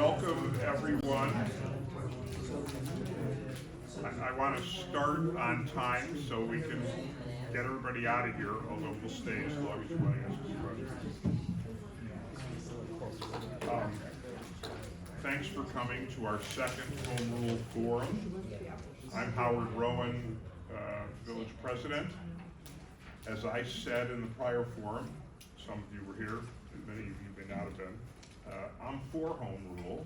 Welcome, everyone. I want to start on time so we can get everybody out of here, although we'll stay as long as you want to ask us questions. Thanks for coming to our second Home Rule Forum. I'm Howard Rowan, Village President. As I said in the prior forum, some of you were here, many of you may not have been, I'm for Home Rule.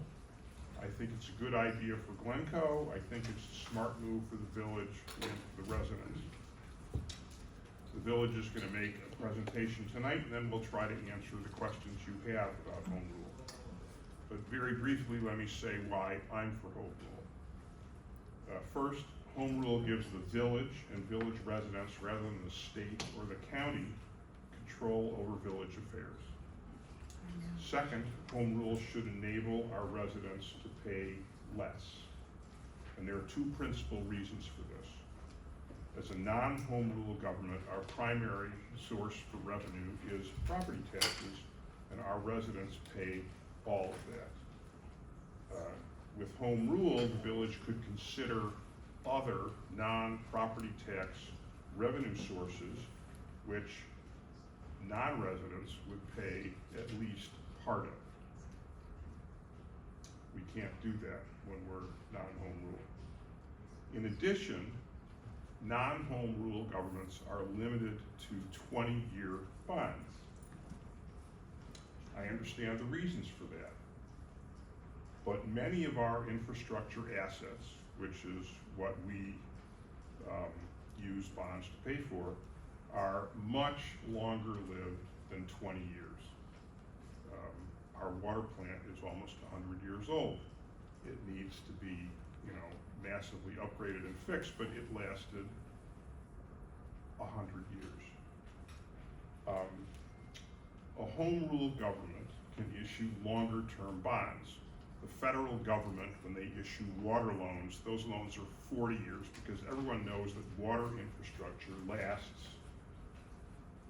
I think it's a good idea for Glencoe. I think it's a smart move for the village and the residents. The village is going to make a presentation tonight, and then we'll try to answer the questions you have about Home Rule. But very briefly, let me say why I'm for Home Rule. First, Home Rule gives the village and village residents, rather than the state or the county, control over village affairs. Second, Home Rule should enable our residents to pay less. And there are two principal reasons for this. As a non-Home Rule government, our primary source for revenue is property taxes, and our residents pay all of that. With Home Rule, the village could consider other non-property tax revenue sources, which non-residents would pay at least part of. We can't do that when we're non-Home Rule. In addition, non-Home Rule governments are limited to 20-year bonds. I understand the reasons for that. But many of our infrastructure assets, which is what we use bonds to pay for, are much longer lived than 20 years. Our water plant is almost 100 years old. It needs to be, massively upgraded and fixed, but it lasted 100 years. A Home Rule government can issue longer term bonds. The federal government, when they issue water loans, those loans are 40 years because everyone knows that water infrastructure lasts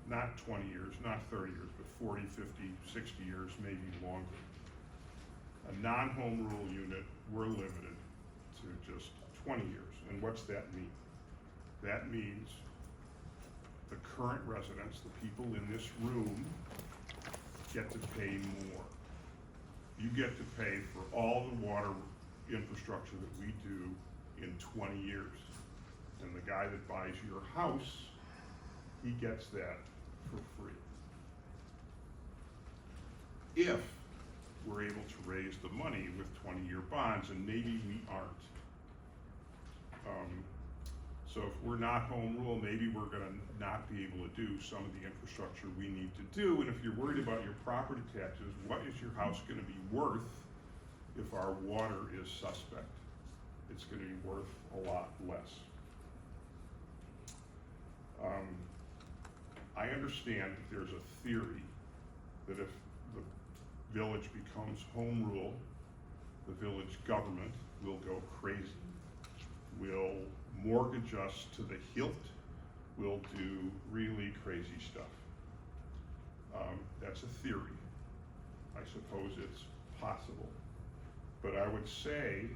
not 20 years, not 30 years, but 40, 50, 60 years, maybe longer. A non-Home Rule unit, we're limited to just 20 years. And what's that mean? That means the current residents, the people in this room, get to pay more. You get to pay for all the water infrastructure that we do in 20 years. And the guy that buys your house, he gets that for free. If we're able to raise the money with 20-year bonds, and maybe we aren't. So if we're not Home Rule, maybe we're going to not be able to do some of the infrastructure we need to do. And if you're worried about your property taxes, what is your house going to be worth if our water is suspect? It's going to be worth a lot less. I understand that there's a theory that if the village becomes Home Rule, the village government will go crazy, will mortgage us to the hilt, will do really crazy stuff. That's a theory. I suppose it's possible. But I would say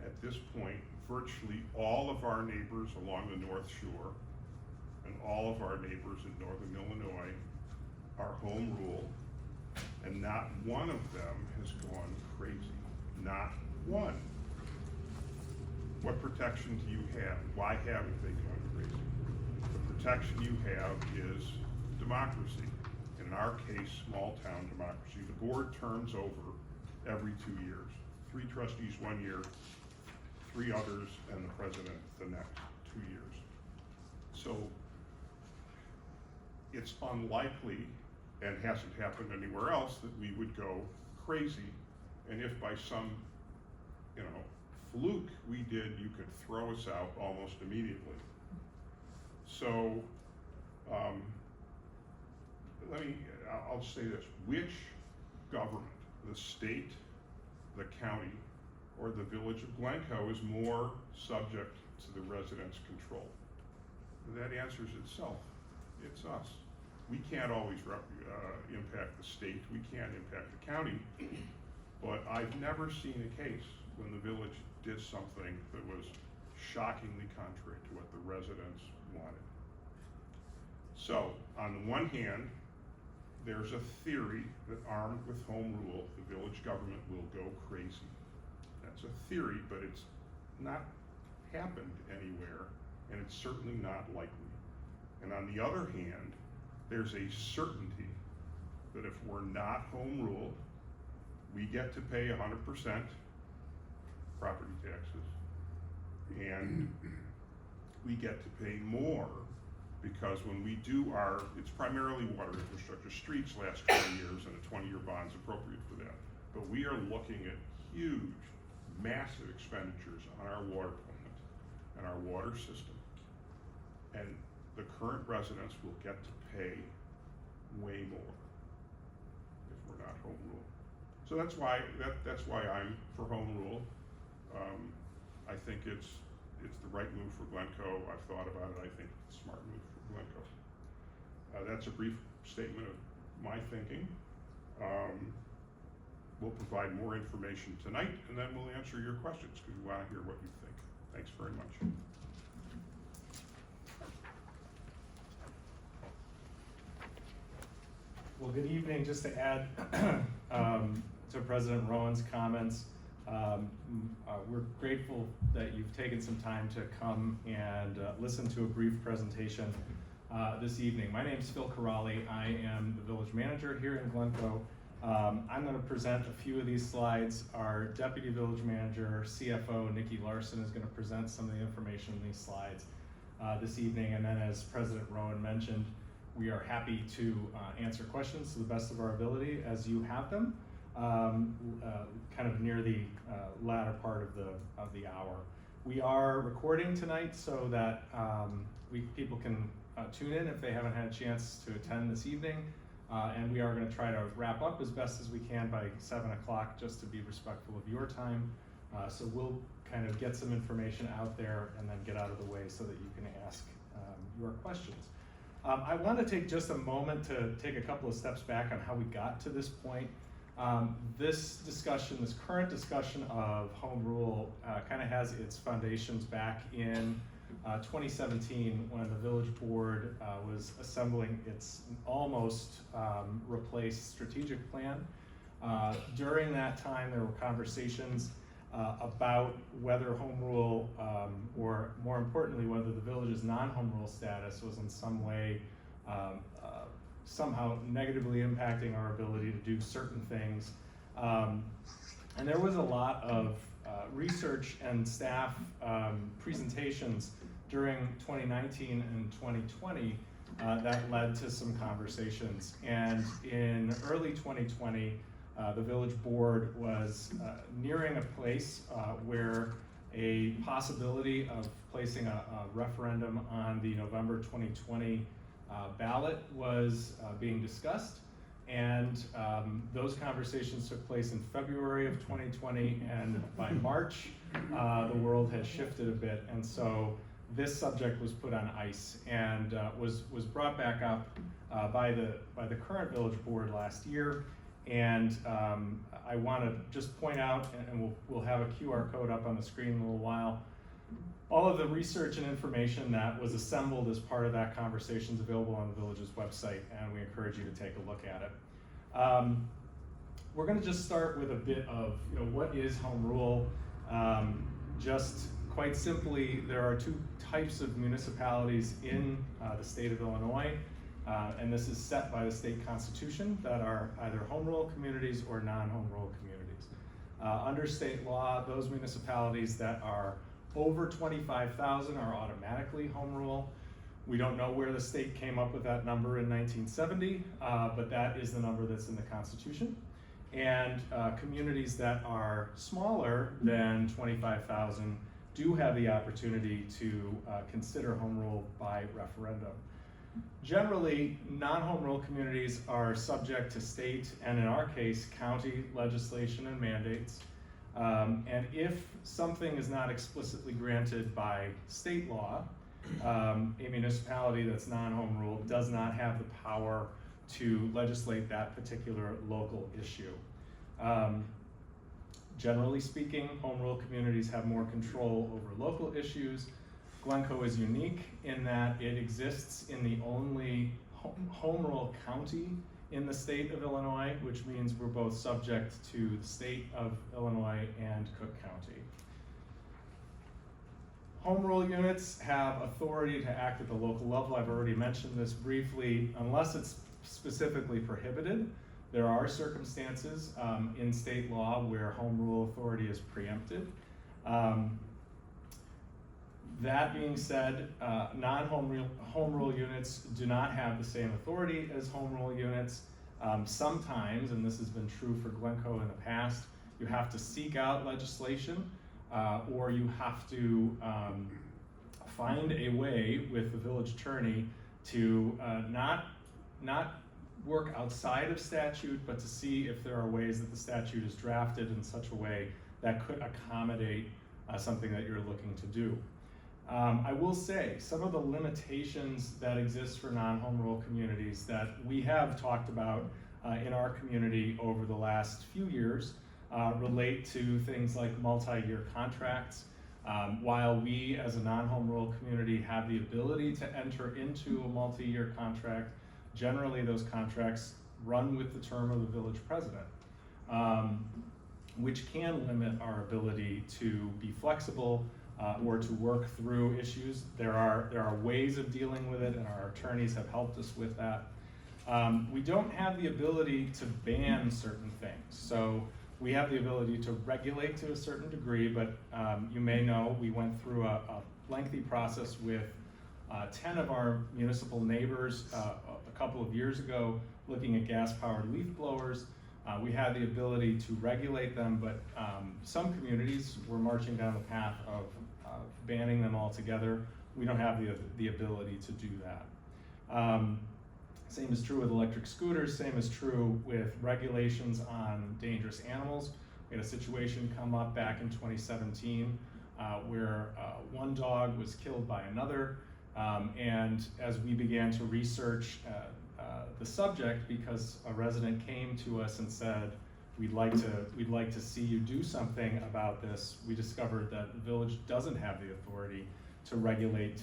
at this point, virtually all of our neighbors along the North Shore and all of our neighbors in Northern Illinois are Home Rule, and not one of them has gone crazy. Not one. What protection do you have? Why haven't they gone crazy? The protection you have is democracy. And in our case, small town democracy. The board turns over every 2 years. 3 trustees 1 year, 3 others, and the president the next 2 years. So it's unlikely, and hasn't happened anywhere else, that we would go crazy. And if by some, fluke we did, you could throw us out almost immediately. So I'll say this: which government, the state, the county, or the village of Glencoe is more subject to the residents' control? That answers itself. It's us. We can't always impact the state. We can't impact the county. But I've never seen a case when the village did something that was shockingly contrary to what the residents wanted. So, on the one hand, there's a theory that armed with home rule, the village government will go crazy. That's a theory, but it's not happened anywhere, and it's certainly not likely. And on the other hand, there's a certainty that if we're not home ruled, we get to pay 100% property taxes, and we get to pay more because when we do it's primarily water infrastructure. Streets last 20 years and a 20-year bond's appropriate for that. But we are looking at huge, massive expenditures on our water plant and our water system. And the current residents will get to pay way more if we're not home rule. So that's why I'm for home rule. I think it's the right move for Glencoe. I've thought about it. I think it's a smart move for Glencoe. That's a brief statement of my thinking. We'll provide more information tonight, and then we'll answer your questions because we want to hear what you think. Thanks very much. Well, good evening. Just to add to President Rowan's comments, we're grateful that you've taken some time to come and listen to a brief presentation this evening. My name is Phil Corrali. I am the village manager here in Glencoe. I'm going to present a few of these slides. Our deputy village manager, CFO Nikki Larson, is going to present some of the information in these slides this evening. And then, as President Rowan mentioned, we are happy to answer questions to the best of our ability as you have them, kind of near the latter part of the hour. We are recording tonight so that people can tune in if they haven't had a chance to attend this evening. And we are going to try to wrap up as best as we can by 7 o'clock, just to be respectful of your time. So we'll kind of get some information out there and then get out of the way so that you can ask your questions. I want to take just a moment to take a couple of steps back on how we got to this point. This current discussion of home rule kind of has its foundations back in 2017 when the village board was assembling its almost replaced strategic plan. During that time, there were conversations about whether home rule, or more importantly, whether the village's non-home rule status was in some way somehow negatively impacting our ability to do certain things. And there was a lot of research and staff presentations during 2019 and 2020 that led to some conversations. And in early 2020, the village board was nearing a place where a possibility of placing a referendum on the November 2020 ballot was being discussed. And those conversations took place in February of 2020, and by March, the world had shifted a bit. And so this subject was put on ice and was brought back up by the current village board last year. And I want to just point out, and we'll have a QR code up on the screen in a little while, all of the research and information that was assembled as part of that conversation is available on the village's website, and we encourage you to take a look at it. We're going to just start with a bit of, what is home rule? Just quite simply, there are two types of municipalities in the state of Illinois. And this is set by the state constitution, that are either home rule communities or non-home rule communities. Under state law, those municipalities that are over 25,000 are automatically home rule. We don't know where the state came up with that number in 1970, but that is the number that's in the Constitution. And communities that are smaller than 25,000 do have the opportunity to consider home rule by referendum. Generally, non-home rule communities are subject to state, and in our case, county legislation and mandates. And if something is not explicitly granted by state law, a municipality that's non-home rule does not have the power to legislate that particular local issue. Generally speaking, home rule communities have more control over local issues. Glencoe is unique in that it exists in the only home rule county in the state of Illinois, which means we're both subject to the state of Illinois and Cook County. Home rule units have authority to act at the local level. I've already mentioned this briefly. Unless it's specifically prohibited, there are circumstances in state law where home rule authority is preempted. That being said, non-home rule units do not have the same authority as home rule units. Sometimes, and this has been true for Glencoe in the past, you have to seek out legislation or you have to find a way with the village attorney to not work outside of statute, but to see if there are ways that the statute is drafted in such a way that could accommodate something that you're looking to do. I will say some of the limitations that exist for non-home rule communities that we have talked about in our community over the last few years relate to things like multi-year contracts. While we as a non-home rule community have the ability to enter into a multi-year contract, generally those contracts run with the term of the village president, which can limit our ability to be flexible or to work through issues. There are ways of dealing with it, and our attorneys have helped us with that. We don't have the ability to ban certain things. So we have the ability to regulate to a certain degree, but you may know we went through a lengthy process with 10 of our municipal neighbors a couple of years ago looking at gas-powered leaf blowers. We had the ability to regulate them, but some communities were marching down the path of banning them altogether. We don't have the ability to do that. Same is true with electric scooters, same is true with regulations on dangerous animals. We had a situation come up back in 2017 where one dog was killed by another, and as we began to research the subject, because a resident came to us and said, we'd like to see you do something about this, we discovered that the village doesn't have the authority to regulate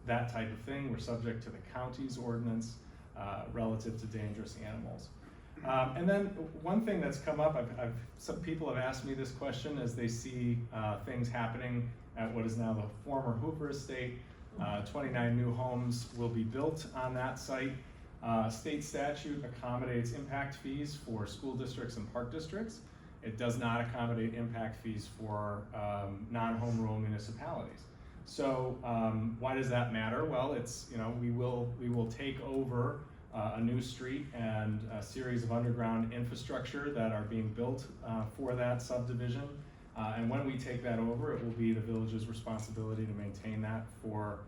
that type of thing. We're subject to the county's ordinance relative to dangerous animals. And then one thing that's come up, some people have asked me this question as they see things happening at what is now the former Hoover Estate. 29 new homes will be built on that site. State statute accommodates impact fees for school districts and park districts. It does not accommodate impact fees for non-home rule municipalities. So why does that matter? Well, it's, we will take over a new street and a series of underground infrastructure that are being built for that subdivision. And when we take that over, it will be the village's responsibility to maintain that for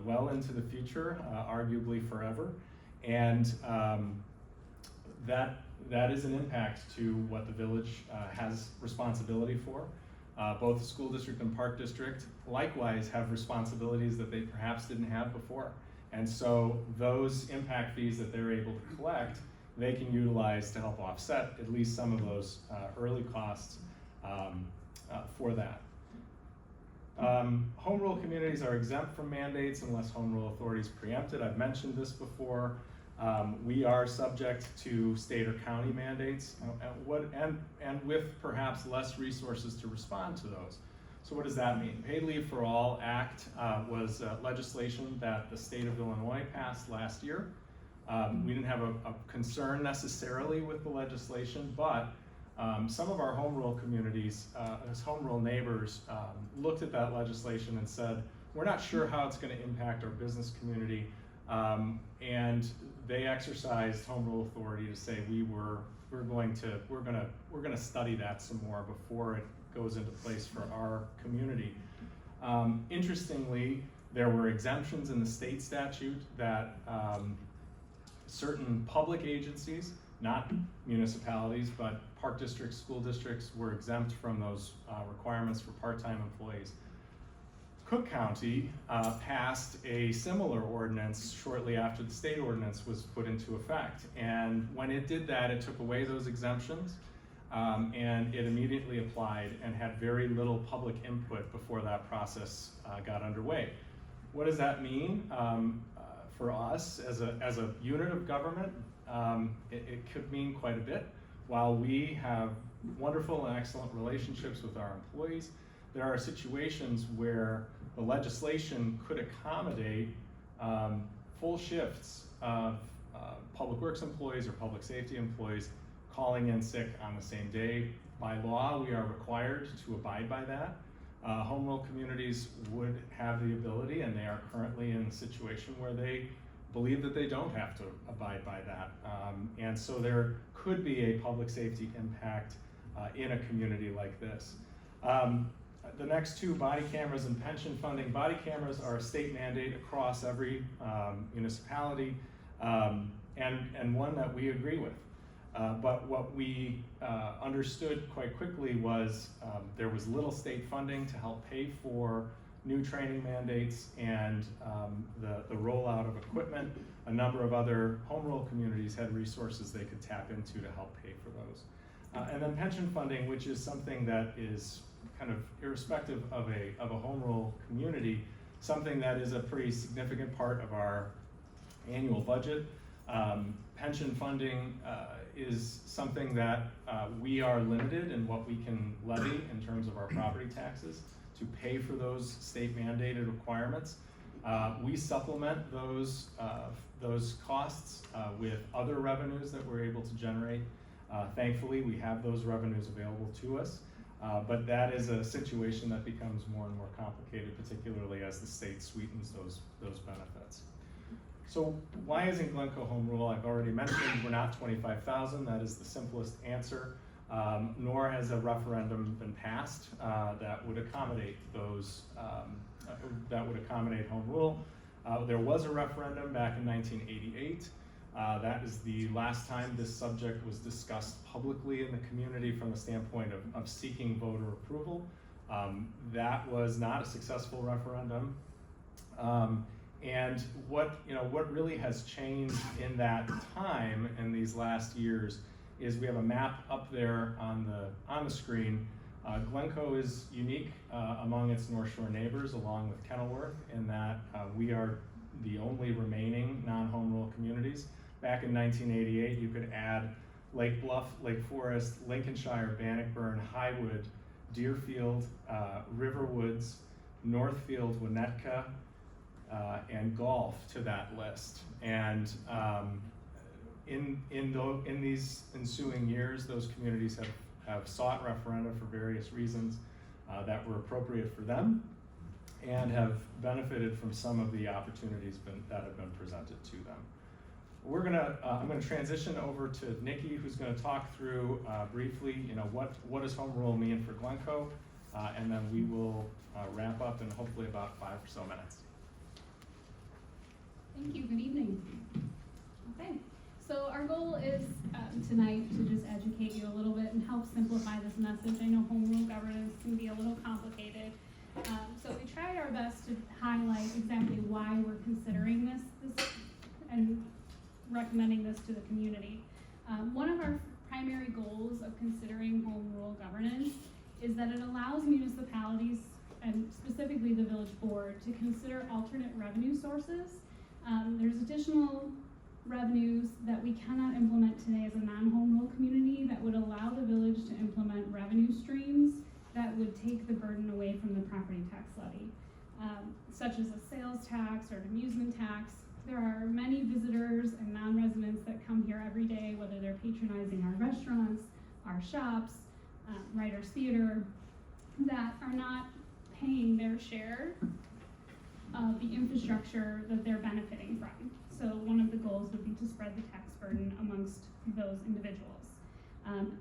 well into the future, arguably forever. And that is an impact to what the village has responsibility for. Both the school district and park district likewise have responsibilities that they perhaps didn't have before. And so those impact fees that they're able to collect, they can utilize to help offset at least some of those early costs for that. Home rule communities are exempt from mandates unless home rule authority is preempted. I've mentioned this before. We are subject to state or county mandates and with perhaps less resources to respond to those. So what does that mean? Paid Leave for All Act was legislation that the state of Illinois passed last year. We didn't have a concern necessarily with the legislation, but some of our home rule communities, as home rule neighbors, looked at that legislation and said, we're not sure how it's going to impact our business community, and they exercised home rule authority to say we're going to study that some more before it goes into place for our community. Interestingly, there were exemptions in the state statute that certain public agencies, not municipalities, but park districts, school districts, were exempt from those requirements for part-time employees. Cook County passed a similar ordinance shortly after the state ordinance was put into effect. And when it did that, it took away those exemptions. and it immediately applied and had very little public input before that process got underway. What does that mean for us as a unit of government? It could mean quite a bit. While we have wonderful and excellent relationships with our employees, there are situations where the legislation could accommodate full shifts of public works employees or public safety employees calling in sick on the same day. By law, we are required to abide by that. Home rule communities would have the ability, and they are currently in a situation where they believe that they don't have to abide by that. And so there could be a public safety impact in a community like this. The next two, body cameras and pension funding. Body cameras are a state mandate across every municipality, and one that we agree with. But what we understood quite quickly was there was little state funding to help pay for new training mandates and the rollout of equipment. A number of other home rule communities had resources they could tap into to help pay for those. And then pension funding, which is something that is kind of irrespective of a home rule community, something that is a pretty significant part of our annual budget. Pension funding is something that we are limited in what we can levy in terms of our property taxes to pay for those state mandated requirements. We supplement those costs with other revenues that we're able to generate. Thankfully, we have those revenues available to us, but that is a situation that becomes more and more complicated, particularly as the state sweetens those benefits. So why isn't Glencoe home rule? I've already mentioned we're not 25,000. That is the simplest answer. Nor has a referendum been passed that would accommodate those, that would accommodate home rule. There was a referendum back in 1988. That is the last time this subject was discussed publicly in the community from the standpoint of seeking voter approval. That was not a successful referendum. And what really has changed in that time in these last years is we have a map up there on the screen. Glencoe is unique among its North Shore neighbors, along with Kenilworth, in that we are the only remaining non-home rule communities. Back in 1988, you could add Lake Bluff, Lake Forest, Lincolnshire, Bannockburn, Highwood, Deerfield, Riverwoods, Northfield, Winnetka, and Gulf to that list. And in these ensuing years, those communities have sought referenda for various reasons that were appropriate for them, and have benefited from some of the opportunities that have been presented to them. I'm gonna transition over to Nikki, who's gonna talk through briefly, what does home rule mean for Glencoe, and then we will wrap up in hopefully about 5 or so minutes. Thank you, good evening. Okay, so our goal is tonight to just educate you a little bit and help simplify this message. I know home rule governance can be a little complicated. So we tried our best to highlight exactly why we're considering this and recommending this to the community. One of our primary goals of considering home rule governance is that it allows municipalities, and specifically the village board, to consider alternate revenue sources. There's additional revenues that we cannot implement today as a non-home rule community that would allow the village to implement revenue streams that would take the burden away from the property tax levy, such as a sales tax or an amusement tax. There are many visitors and non-residents that come here every day, whether they're patronizing our restaurants, our shops, Writers Theater, that are not paying their share of the infrastructure that they're benefiting from. So one of the goals would be to spread the tax burden amongst those individuals.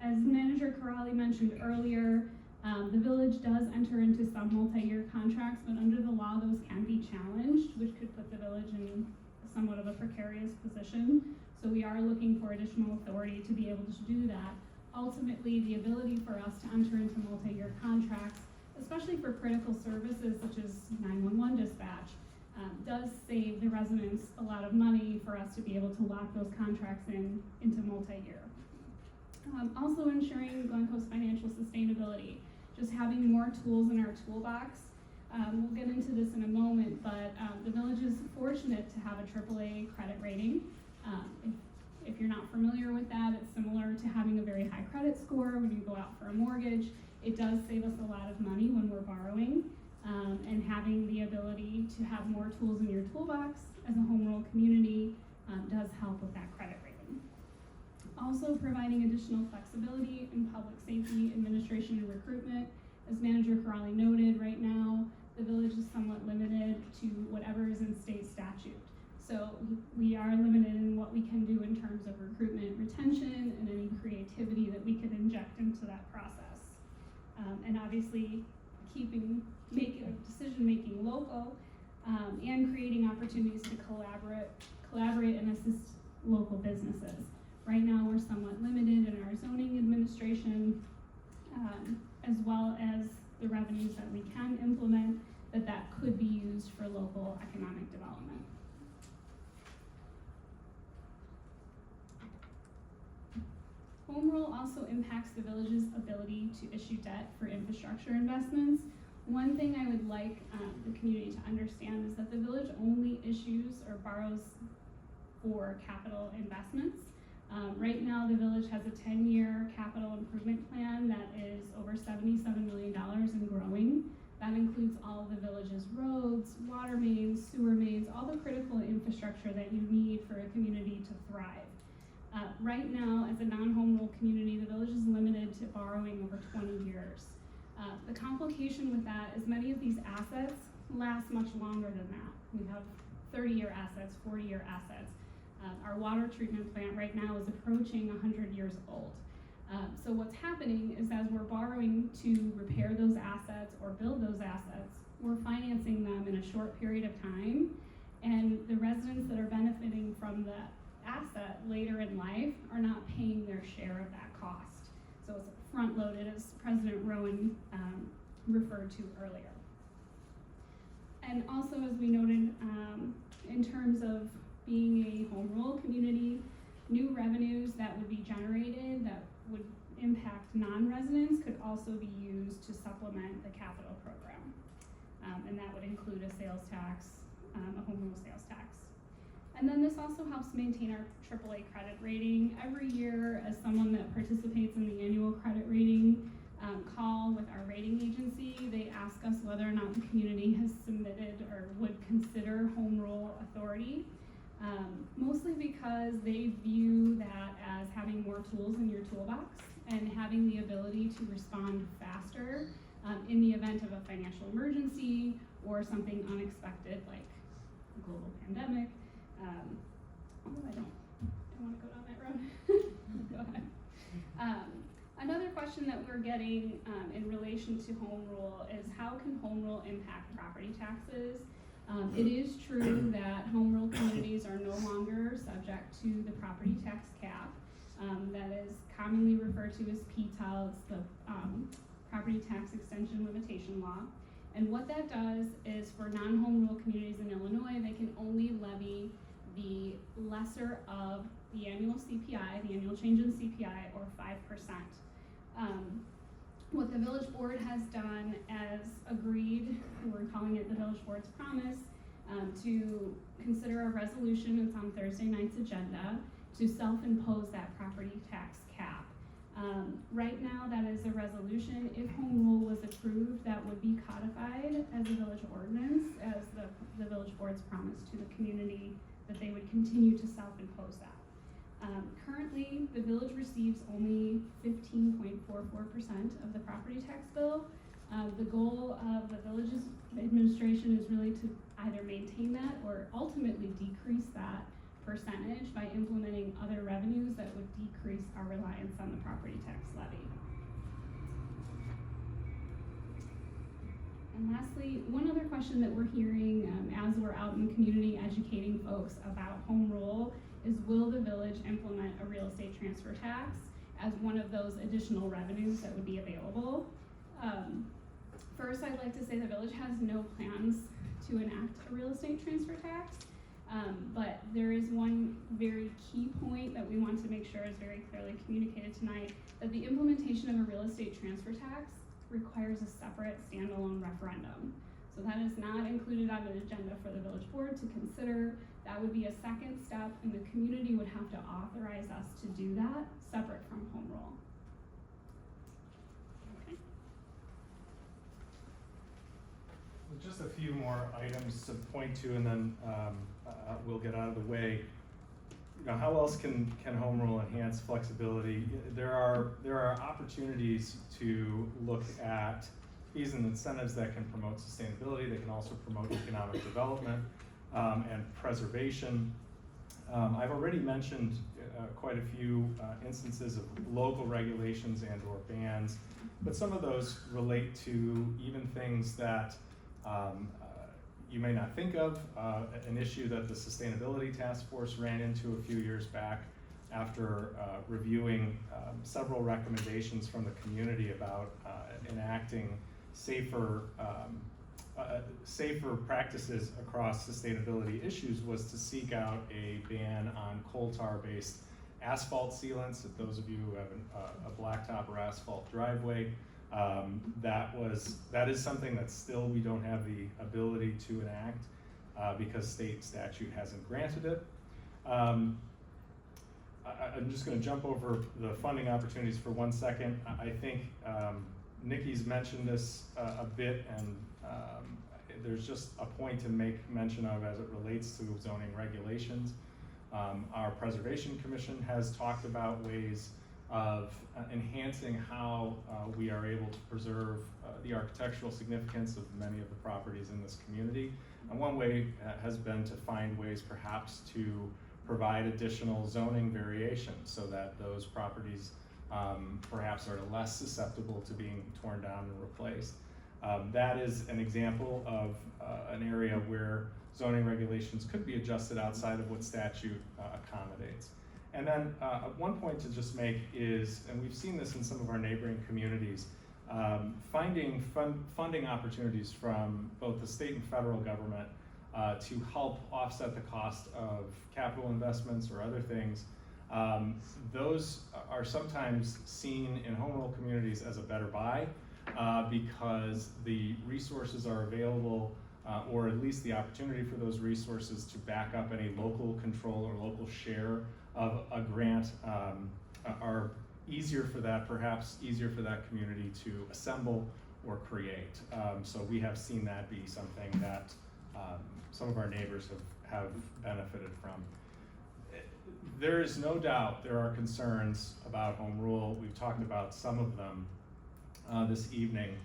As Manager Corrali mentioned earlier, the village does enter into some multi-year contracts, but under the law those can be challenged, which could put the village in somewhat of a precarious position. So we are looking for additional authority to be able to do that. Ultimately, the ability for us to enter into multi-year contracts, especially for critical services such as 911 dispatch, does save the residents a lot of money for us to be able to lock those contracts into multi-year. Also ensuring Glencoe's financial sustainability, just having more tools in our toolbox. We'll get into this in a moment, but the village is fortunate to have a AAA credit rating. If you're not familiar with that, it's similar to having a very high credit score when you go out for a mortgage. It does save us a lot of money when we're borrowing, and having the ability to have more tools in your toolbox as a home rule community does help with that credit rating. Also providing additional flexibility in public safety, administration, and recruitment. As Manager Corrali noted, right now, the village is somewhat limited to whatever is in state statute. So we are limited in what we can do in terms of recruitment, retention, and any creativity that we could inject into that process. And obviously, making decision-making local, and creating opportunities to collaborate and assist local businesses. Right now, we're somewhat limited in our zoning administration, as well as the revenues that we can implement, that could be used for local economic development. Home rule also impacts the village's ability to issue debt for infrastructure investments. One thing I would like the community to understand is that the village only issues or borrows for capital investments. Right now, the village has a 10-year capital improvement plan that is over $77 million and growing. That includes all of the village's roads, water mains, sewer mains, all the critical infrastructure that you need for a community to thrive. Right now, as a non-home rule community, the village is limited to borrowing over 20 years. The complication with that is many of these assets last much longer than that. We have 30-year assets, 40-year assets. Our water treatment plant right now is approaching 100 years old. So what's happening is as we're borrowing to repair those assets or build those assets, we're financing them in a short period of time, and the residents that are benefiting from the asset later in life are not paying their share of that cost. So it's front-loaded, as President Rowan referred to earlier. And also, as we noted, in terms of being a home rule community, new revenues that would be generated that would impact non-residents could also be used to supplement the capital program. And that would include a sales tax, a home rule sales tax. And then this also helps maintain our AAA credit rating. Every year, as someone that participates in the annual credit rating call with our rating agency, they ask us whether or not the community has submitted or would consider home rule authority. Mostly because they view that as having more tools in your toolbox and having the ability to respond faster in the event of a financial emergency or something unexpected like a global pandemic. I don't want to go down that road. Go ahead. Another question that we're getting in relation to home rule is how can home rule impact property taxes? It is true that home rule communities are no longer subject to the property tax cap. That is commonly referred to as PTEL. It's the Property Tax Extension Limitation Law. And what that does is for non-home rule communities in Illinois, they can only levy the lesser of the annual CPI, the annual change in CPI, or 5%. What the village board has done as agreed, we're calling it the village board's promise, to consider a resolution, it's on Thursday night's agenda, to self-impose that property tax cap. Right now, that is a resolution. If home rule was approved, that would be codified as a village ordinance, as the village board's promise to the community that they would continue to self-impose that. Currently, the village receives only 15.44% of the property tax bill. The goal of the village's administration is really to either maintain that or ultimately decrease that percentage by implementing other revenues that would decrease our reliance on the property tax levy. And lastly, one other question that we're hearing as we're out in the community educating folks about home rule is, will the village implement a real estate transfer tax as one of those additional revenues that would be available? First, I'd like to say the village has no plans to enact a real estate transfer tax. But there is one very key point that we want to make sure is very clearly communicated tonight, that the implementation of a real estate transfer tax requires a separate standalone referendum. So that is not included on the agenda for the village board to consider. That would be a second step, and the community would have to authorize us to do that, separate from home rule. Okay. Just a few more items to point to, and then we'll get out of the way. You know, how else can home rule enhance flexibility? There are opportunities to look at fees and incentives that can promote sustainability. They can also promote economic development and preservation. I've already mentioned quite a few instances of local regulations and or bans, but some of those relate to even things that you may not think of. An issue that the Sustainability Task Force ran into a few years back after reviewing several recommendations from the community about enacting safer practices across sustainability issues, was to seek out a ban on coal tar based asphalt sealants. If those of you who have a blacktop or asphalt driveway, that is something that still we don't have the ability to enact because state statute hasn't granted it. I'm just going to jump over the funding opportunities for 1 second. I think Nikki's mentioned this a bit, and there's just a point to make mention of as it relates to zoning regulations. Our Preservation Commission has talked about ways of enhancing how we are able to preserve the architectural significance of many of the properties in this community. And one way has been to find ways perhaps to provide additional zoning variations so that those properties perhaps are less susceptible to being torn down and replaced. That is an example of an area where zoning regulations could be adjusted outside of what statute accommodates. And then one point to just make is, and we've seen this in some of our neighboring communities, finding funding opportunities from both the state and federal government to help offset the cost of capital investments or other things. Those are sometimes seen in home rule communities as a better buy because the resources are available, or at least the opportunity for those resources to back up any local control or local share of a grant are easier for that, perhaps easier for that community to assemble or create. So we have seen that be something that some of our neighbors have benefited from. There is no doubt there are concerns about home rule. We've talked about some of them this evening.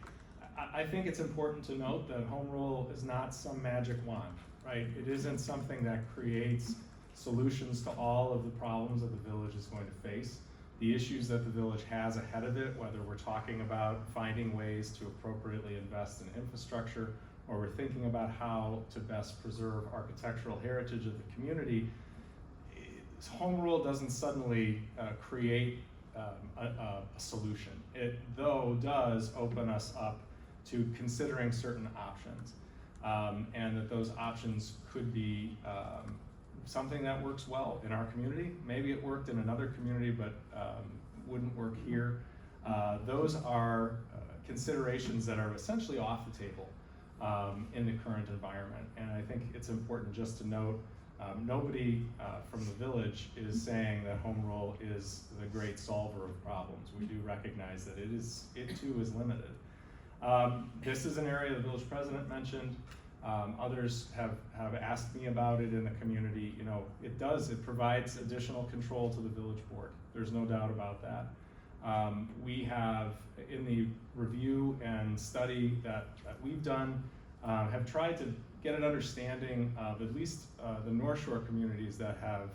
I think it's important to note that home rule is not some magic wand, right? It isn't something that creates solutions to all of the problems that the village is going to face. The issues that the village has ahead of it, whether we're talking about finding ways to appropriately invest in infrastructure, or we're thinking about how to best preserve architectural heritage of the community, home rule doesn't suddenly create a solution. It, though, does open us up to considering certain options, and that those options could be something that works well in our community. Maybe it worked in another community, but wouldn't work here. Those are considerations that are essentially off the table in the current environment. And I think it's important just to note, nobody from the village is saying that home rule is the great solver of problems. We do recognize that it too is limited. This is an area the village president mentioned. Others have asked me about it in the community. You know, it provides additional control to the village board. There's no doubt about that. We have, in the review and study that we've done, have tried to get an understanding of at least the North Shore communities that have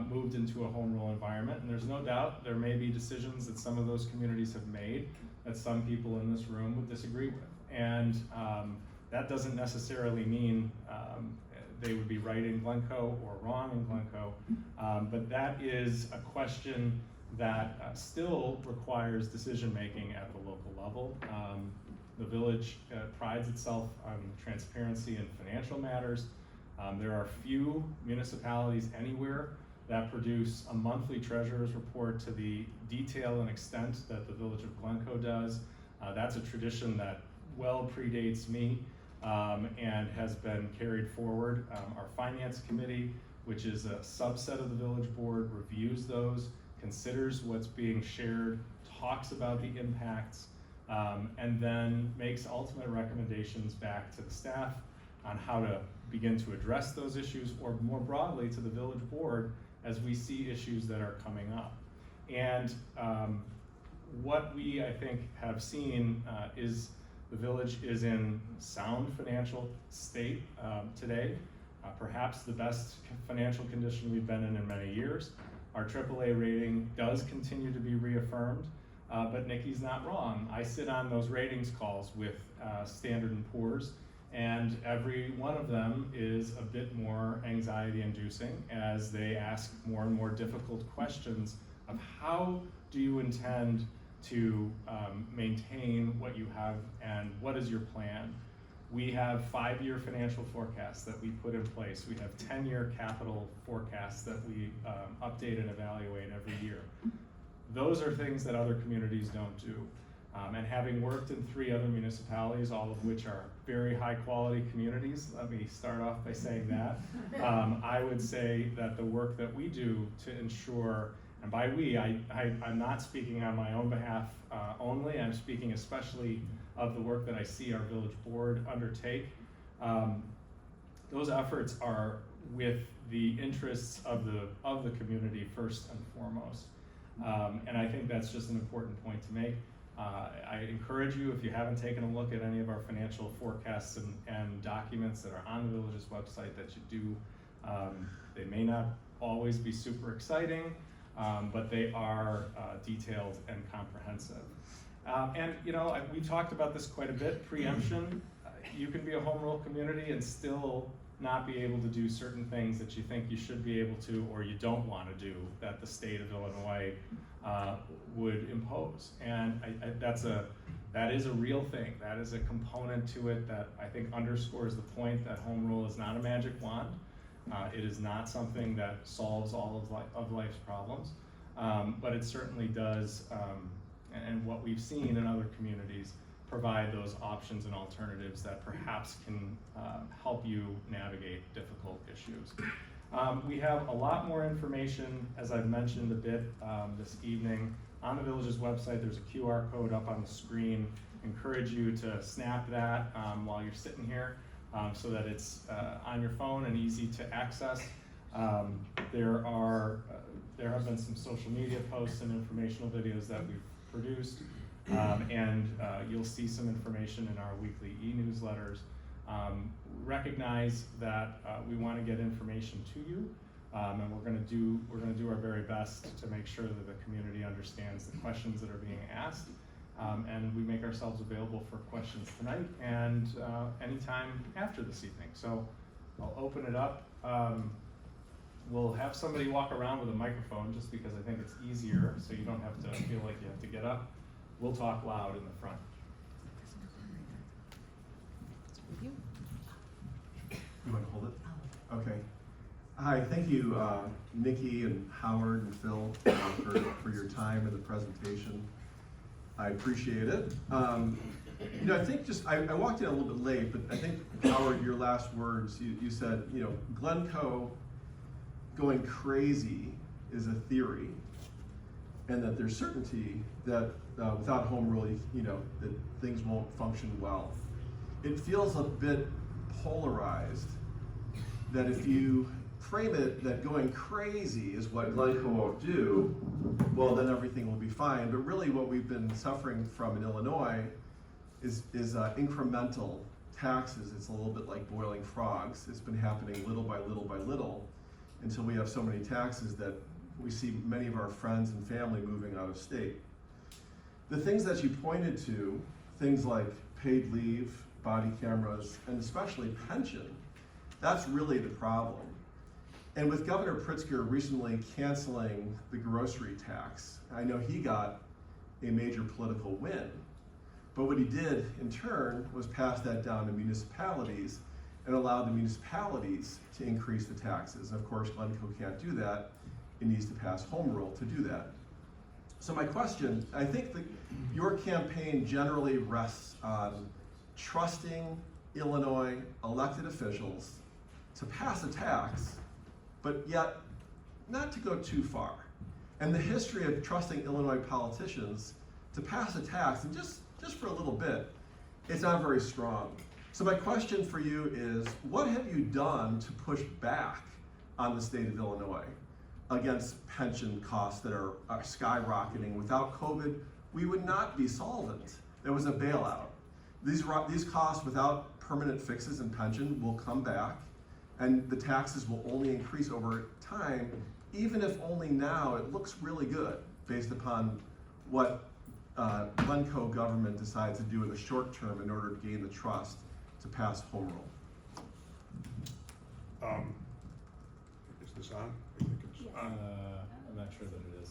moved into a home rule environment. And there's no doubt there may be decisions that some of those communities have made that some people in this room would disagree with. And that doesn't necessarily mean they would be right in Glencoe or wrong in Glencoe, but that is a question that still requires decision-making at the local level. The village prides itself on transparency in financial matters. There are few municipalities anywhere that produce a monthly treasurer's report to the detail and extent that the Village of Glencoe does. That's a tradition that well predates me and has been carried forward. Our Finance Committee, which is a subset of the Village Board, reviews those, considers what's being shared, talks about the impacts, and then makes ultimate recommendations back to the staff on how to begin to address those issues, or more broadly to the Village Board as we see issues that are coming up. And what we, I think, have seen is the village is in sound financial state today, perhaps the best financial condition we've been in many years. Our AAA rating does continue to be reaffirmed, but Nikki's not wrong. I sit on those ratings calls with Standard & Poor's, and every one of them is a bit more anxiety inducing as they ask more and more difficult questions of how do you intend to maintain what you have and what is your plan. We have 5-year financial forecasts that we put in place. We have 10-year capital forecasts that we update and evaluate every year. Those are things that other communities don't do. And having worked in 3 other municipalities, all of which are very high quality communities, let me start off by saying that, I would say that the work that we do to ensure, and by we, I'm not speaking on my own behalf only, I'm speaking especially of the work that I see our Village Board undertake. Those efforts are with the interests of the community first and foremost. And I think that's just an important point to make. I encourage you, if you haven't taken a look at any of our financial forecasts and documents that are on the village's website, that you do. They may not always be super exciting, but they are detailed and comprehensive. And you know, we talked about this quite a bit, preemption. You can be a home rule community and still not be able to do certain things that you think you should be able to, or you don't want to do, that the state of Illinois would impose. And that is a real thing. That is a component to it that I think underscores the point that home rule is not a magic wand. It is not something that solves all of life's problems, but it certainly does, and what we've seen in other communities, provide those options and alternatives that perhaps can help you navigate difficult issues. We have a lot more information, as I've mentioned a bit this evening. On the village's website, there's a QR code up on the screen. Encourage you to snap that while you're sitting here so that it's on your phone and easy to access. There have been some social media posts and informational videos that we've produced, and you'll see some information in our weekly e-newsletters. Recognize that we want to get information to you, and we're going to do our very best to make sure that the community understands the questions that are being asked, and we make ourselves available for questions tonight and anytime after this evening. So I'll open it up. We'll have somebody walk around with a microphone just because I think it's easier, so you don't have to feel like you have to get up. We'll talk loud in the front. You want to hold it? Okay. Hi, thank you, Nikki and Howard and Phil for your time and the presentation. I appreciate it. You know, I think I walked in a little bit late, but I think, Howard, your last words, you said, you know, Glencoe going crazy is a theory, and that there's certainty that without home rule, you know, that things won't function well. It feels a bit polarized that if you frame it that going crazy is what Glencoe won't do, well, then everything will be fine. But really what we've been suffering from in Illinois is incremental taxes. It's a little bit like boiling frogs. It's been happening little by little by little until we have so many taxes that we see many of our friends and family moving out of state. The things that you pointed to, things like paid leave, body cameras, and especially pension, that's really the problem. And with Governor Pritzker recently canceling the grocery tax, I know he got a major political win. But what he did in turn was pass that down to municipalities and allow the municipalities to increase the taxes. And of course, Glencoe can't do that. It needs to pass home rule to do that. So my question, I think that your campaign generally rests on trusting Illinois elected officials to pass a tax, but yet not to go too far. And the history of trusting Illinois politicians to pass a tax, and just for a little bit, it's not very strong. So my question for you is, what have you done to push back on the state of Illinois against pension costs that are skyrocketing? Without COVID, we would not be solvent. There was a bailout. These costs without permanent fixes in pension will come back, and the taxes will only increase over time, even if only now it looks really good based upon what Glencoe government decides to do in the short term in order to gain the trust to pass home rule. Is this on? I think it's on. I'm not sure that it is.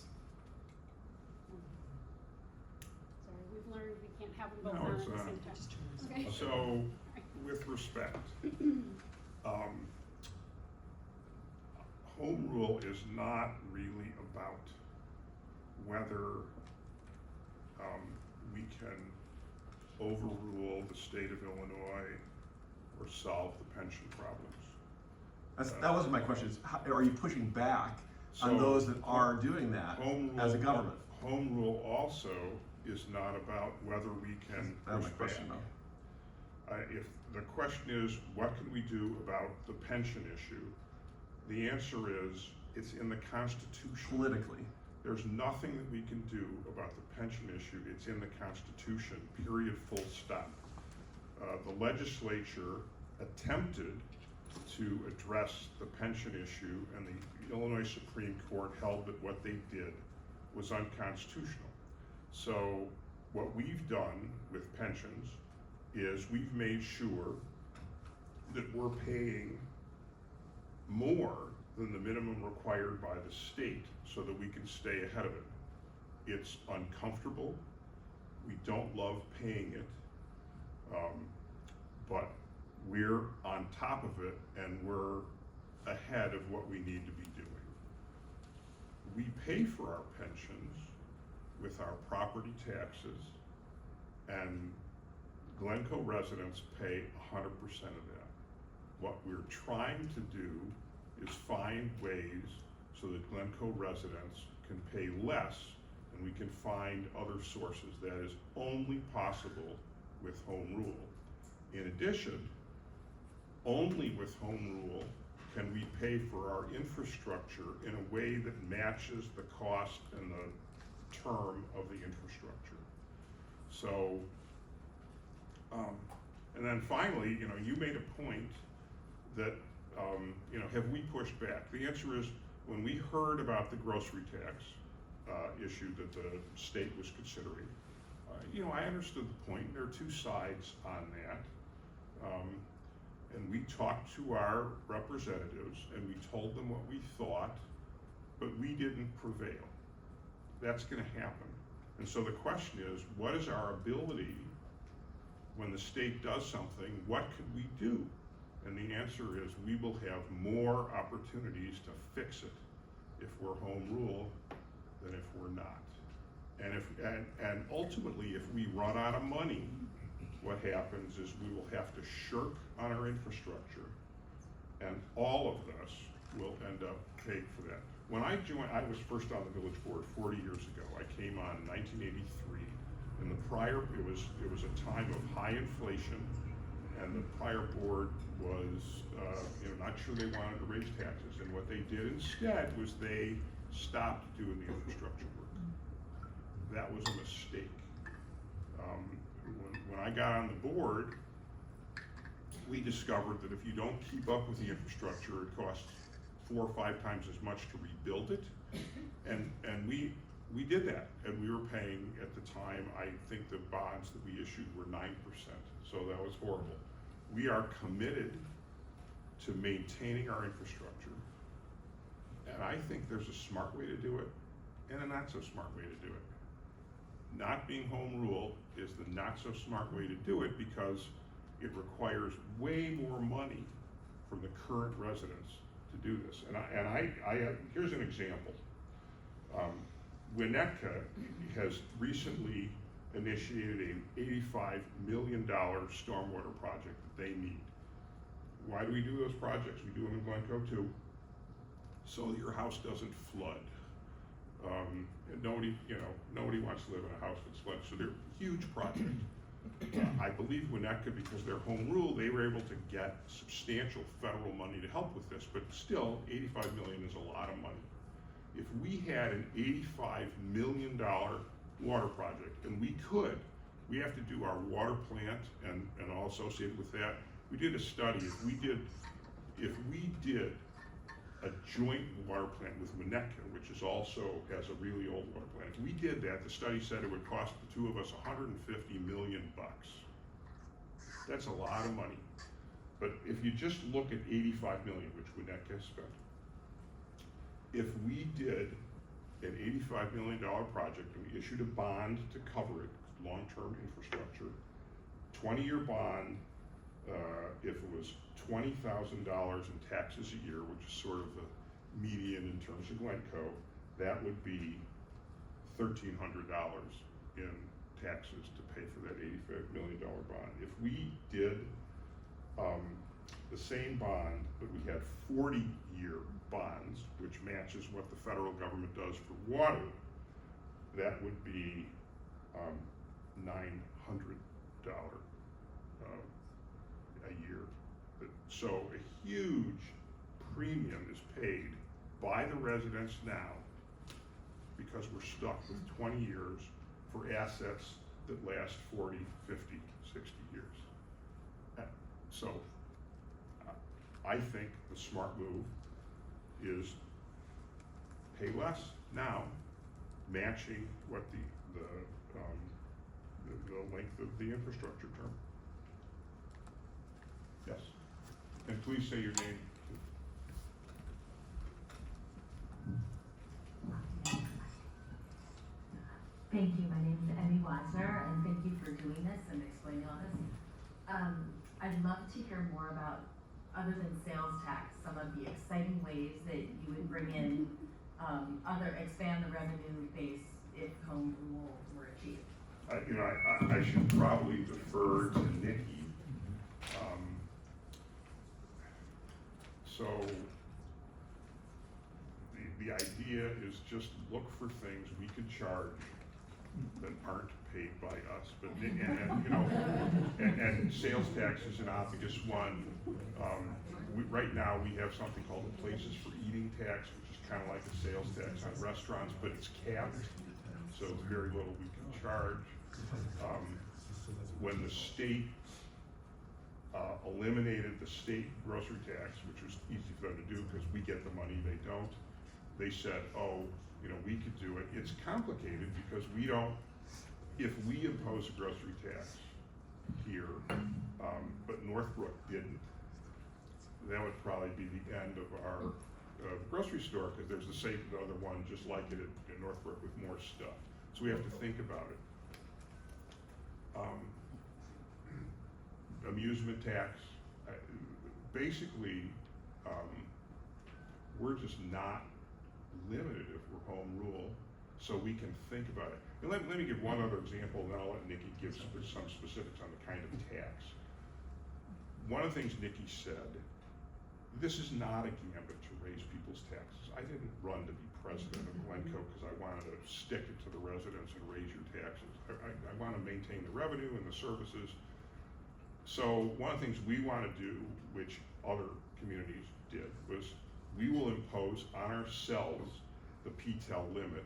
Sorry, we've learned we can't have them both No, on it's at the on. same time. Okay. So, with respect, home rule is not really about whether we can overrule the state of Illinois or solve the pension problems. That wasn't my question. Are you pushing back on So, those that are doing that Home rule, as a government? Home rule also is not about whether we can That was push my question, back. though. If the question is, what can we do about the pension issue? The answer is, it's in the Constitution. Politically. There's nothing that we can do about the pension issue. It's in the Constitution, period, full stop. The legislature attempted to address the pension issue, and the Illinois Supreme Court held that what they did was unconstitutional. So what we've done with pensions is we've made sure that we're paying more than the minimum required by the state so that we can stay ahead of it. It's uncomfortable. We don't love paying it, but we're on top of it and we're ahead of what we need to be doing. We pay for our pensions with our property taxes, and Glencoe residents pay 100% of that. What we're trying to do is find ways so that Glencoe residents can pay less, and we can find other sources. That is only possible with home rule. In addition, only with home rule can we pay for our infrastructure in a way that matches the cost and the term of the infrastructure. So, and then finally, you made a point that, have we pushed back? The answer is, when we heard about the grocery tax issue that the state was considering, I understood the point. There are two sides on that. And we talked to our representatives and we told them what we thought, but we didn't prevail. That's going to happen. And so the question is, what is our ability when the state does something? What could we do? And the answer is, we will have more opportunities to fix it if we're home rule than if we're not. And ultimately, if we run out of money, what happens is we will have to shirk on our infrastructure, and all of us will end up paying for that. When I joined, I was first on the village board 40 years ago. I came on in 1983, and it was a time of high inflation, and the prior board was not sure they wanted to raise taxes, and what they did instead was they stopped doing the infrastructure work. That was a mistake. When I got on the board, we discovered that if you don't keep up with the infrastructure, it costs 4 or 5 times as much to rebuild it. And we did that, and we were paying at the time, I think the bonds that we issued were 9%, so that was horrible. We are committed to maintaining our infrastructure, and I think there's a smart way to do it and a not so smart way to do it. Not being home rule is the not so smart way to do it, because it requires way more money from the current residents to do this. Here's an example. Winnetka has recently initiated an $85 million stormwater project that they need. Why do we do those projects? We do them in Glencoe too, so your house doesn't flood. Nobody wants to live in a house that's flooded, so they're huge projects. I believe Winnetka, because they're home rule, they were able to get substantial federal money to help with this, but still, $85 million is a lot of money. If we had an $85 million water project, and we have to do our water plant and all associated with that. We did a study, if we did a joint water plant with Winnetka, which is also has a really old water plant. If we did that, the study said it would cost the two of us $150 million. That's a lot of money. But if you just look at $85 million, which Winnetka spent, if we did an $85 million project and we issued a bond to cover it, long-term infrastructure, 20-year bond, if it was $20,000 in taxes a year, which is sort of the median in terms of Glencoe, that would be $1,300 in taxes to pay for that $85 million bond. If we did the same bond, but we had 40-year bonds, which matches what the federal government does for water, that would be $900 a year. So a huge premium is paid by the residents now because we're stuck with 20 years for assets that last 40, 50, 60 years. So I think the smart move is pay less now, matching what the length of the infrastructure term. Yes, and please say your name. Thank you. My name is Emmy Wasner, and thank you for doing this and explaining all this. I'd love to hear more about, other than sales tax, some of the exciting ways that you would bring in, expand the revenue base if home rule were achieved. I should probably defer to Nikki. So the idea is just look for things we could charge that aren't paid by us, but and sales tax is an obvious one. Right now we have something called the places for eating tax, which is kind of like a sales tax on restaurants, but it's capped, so very little we can charge. When the state eliminated the state grocery tax, which was easy for them to do because we get the money, they don't. They said, oh, we could do it. It's complicated because we don't, if we impose a grocery tax here, but Northbrook didn't, that would probably be the end of our grocery store, because there's the same other one just like it in Northbrook with more stuff. So we have to think about it. Amusement tax, basically, we're just not limited if we're home rule, so we can think about it. And let me give one other example, and then I'll let Nikki give some specifics on the kind of tax. One of the things Nikki said, this is not a gambit to raise people's taxes. I didn't run to be president of Glencoe because I wanted to stick it to the residents and raise your taxes. I want to maintain the revenue and the services. So one of the things we want to do, which other communities did, was we will impose on ourselves the PTEL limit.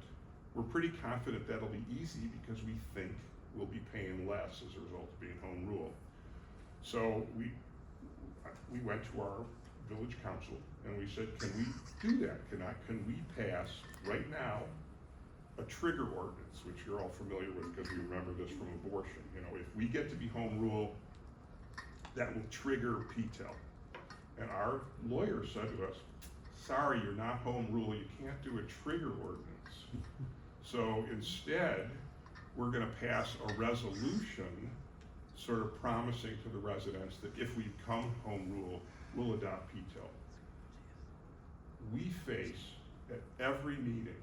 We're pretty confident that'll be easy because we think we'll be paying less as a result of being home rule. So we went to our village council and we said, can we do that? Can we pass right now a trigger ordinance, which you're all familiar with because we remember this from abortion. If we get to be home rule, that will trigger PTEL. And our lawyer said to us, sorry, you're not home rule, you can't do a trigger ordinance. So instead, we're gonna pass a resolution sort of promising to the residents that if we become home rule, we'll adopt PTIL. We face at every meeting,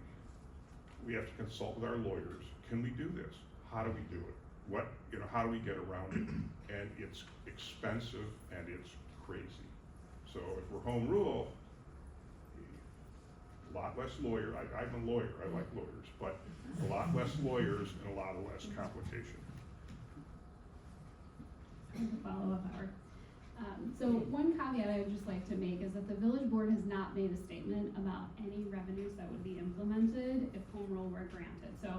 we have to consult with our lawyers. Can we do this? How do we do it? What, how do we get around it? And it's expensive and it's crazy. So if we're home rule, a lot less lawyer, I'm a lawyer, I like lawyers, but a lot less lawyers and a lot less complication. Follow up, Howard. So one caveat I would just like to make is that the village board has not made a statement about any revenues that would be implemented if home rule were granted. So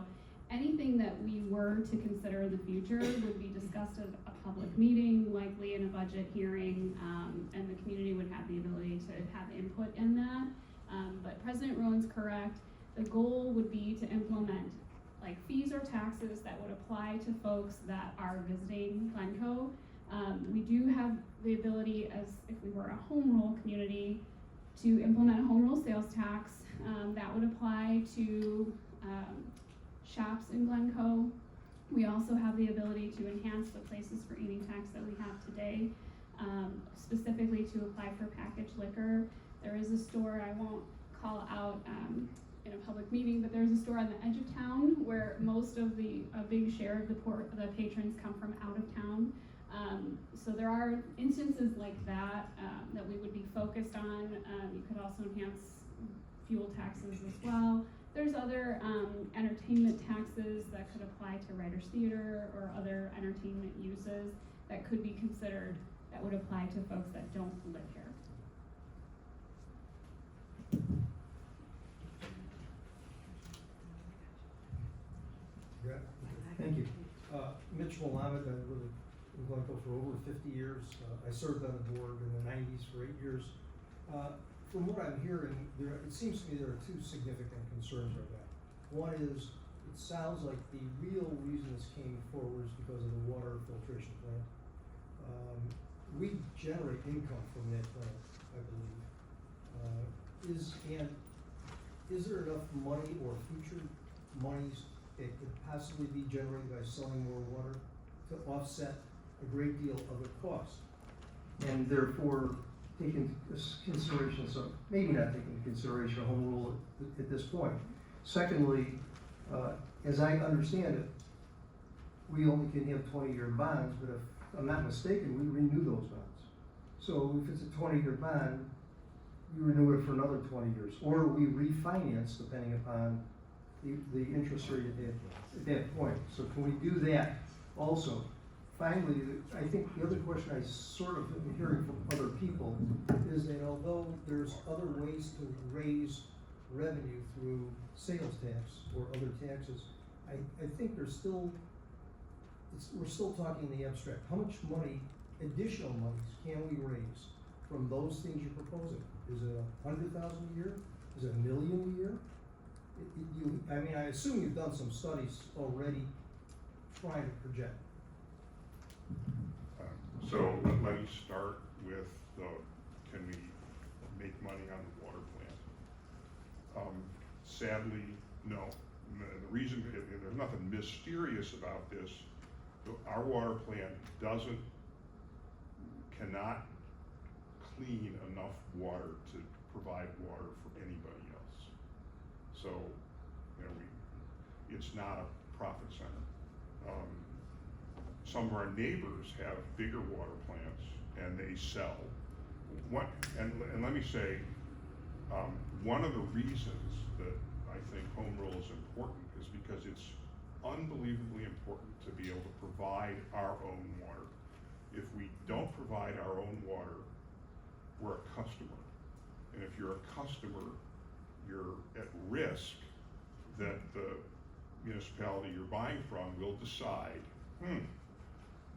anything that we were to consider in the future would be discussed at a public meeting, likely in a budget hearing, and the community would have the ability to have input in that. But President Rowan's correct. The goal would be to implement like fees or taxes that would apply to folks that are visiting Glencoe. We do have the ability, as if we were a home rule community, to implement a home rule sales tax that would apply to shops in Glencoe. We also have the ability to enhance the places for eating tax that we have today, specifically to apply for packaged liquor. There is a store, I won't call out in a public meeting, but there's a store on the edge of town where most of a big share of the patrons come from out of town. So there are instances like that that we would be focused on. You could also enhance fuel taxes as well. There's other entertainment taxes that could apply to Writers Theater or other entertainment uses that could be considered that would apply to folks that don't live here. Thank you. Mitch Willamette, I lived in Glencoe for over 50 years. I served on the board in the 90s for 8 years. From what I'm hearing, it seems to me there are two significant concerns right now. One is, it sounds like the real reason this came forward is because of the water filtration plant. We generate income from that plant, I believe. Is there enough money or future monies that could possibly be generated by selling more water to offset a great deal of the cost? And therefore, taking consideration, so maybe not taking consideration of home rule at this point. Secondly, as I understand it, we only can have 20-year bonds, but if I'm not mistaken, we renew those bonds. So if it's a 20-year bond, we renew it for another 20 years, or we refinance depending upon the interest rate at that point. So can we do that also? Finally, I think the other question I sort of am hearing from other people is that although there's other ways to raise revenue through sales tax or other taxes, I think there's still, we're still talking in the abstract. How much money, additional monies, can we raise from those things you're proposing? Is it 100,000 a year? Is it $1 million a year? I mean, I assume you've done some studies already trying to project. So let me start with can we make money on the water plant? Sadly, no. The reason, there's nothing mysterious about this. Our water plant cannot clean enough water to provide water for anybody else. So, it's not a profit center. Some of our neighbors have bigger water plants and they sell. And let me say, one of the reasons that I think home rule is important is because it's unbelievably important to be able to provide our own water. If we don't provide our own water, we're a customer. And if you're a customer, you're at risk that the municipality you're buying from will decide,